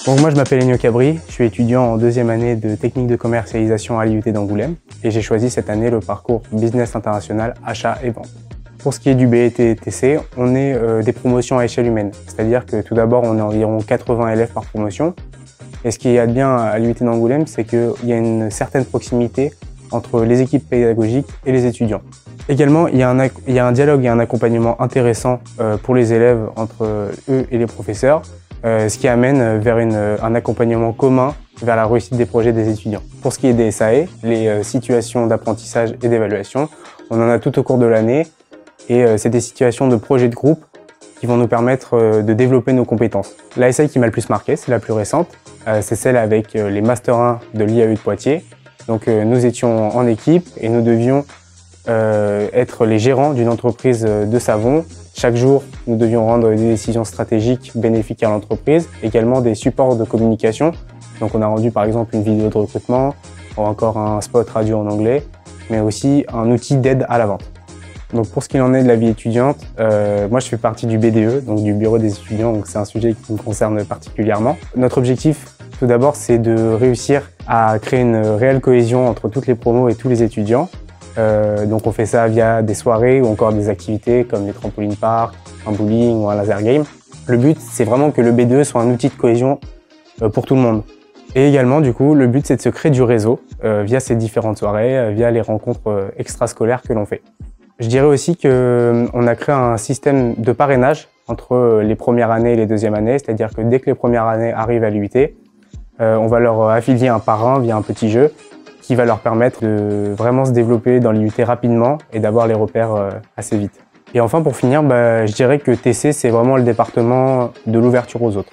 Donc moi je m'appelle Ennio Cabri, je suis étudiant en deuxième année de technique de commercialisation à l'IUT d'Angoulême et j'ai choisi cette année le parcours Business International, Achat et Vente. Pour ce qui est du BET-TC, on est des promotions à échelle humaine, c'est-à-dire que tout d'abord on est environ 80 élèves par promotion et ce qu'il y a de bien à l'IUT d'Angoulême, c'est qu'il y a une certaine proximité entre les équipes pédagogiques et les étudiants. Également, il y a un dialogue et un accompagnement intéressant pour les élèves entre eux et les professeurs, ce qui amène vers un accompagnement commun vers la réussite des projets des étudiants. Pour ce qui est des SAE, les situations d'apprentissage et d'évaluation, on en a tout au cours de l'année et c'est des situations de projets de groupe qui vont nous permettre de développer nos compétences. La SAE qui m'a le plus marqué, c'est la plus récente, c'est celle avec les Master 1 de l'IAE de Poitiers. Donc nous étions en équipe et nous devions être les gérants d'une entreprise de savon. Chaque jour, nous devions rendre des décisions stratégiques bénéfiques à l'entreprise, également des supports de communication. Donc on a rendu par exemple une vidéo de recrutement, ou encore un spot radio en anglais, mais aussi un outil d'aide à la vente. Donc pour ce qu'il en est de la vie étudiante, moi je fais partie du BDE, donc du bureau des étudiants, donc c'est un sujet qui me concerne particulièrement. Notre objectif, tout d'abord, c'est de réussir à créer une réelle cohésion entre toutes les promos et tous les étudiants. Donc on fait ça via des soirées ou encore des activités comme les trampolines park, un bowling ou un laser game. Le but, c'est vraiment que le BDE soit un outil de cohésion pour tout le monde. Et également, du coup, le but, c'est de se créer du réseau via ces différentes soirées, via les rencontres extrascolaires que l'on fait. Je dirais aussi qu'on a créé un système de parrainage entre les premières années et les deuxièmes années, c'est-à-dire que dès que les premières années arrivent à l'IUT, on va leur affilier un parrain via un petit jeu qui va leur permettre de vraiment se développer dans l'IUT rapidement et d'avoir les repères assez vite. Et enfin, pour finir, je dirais que TC, c'est vraiment le département de l'ouverture aux autres.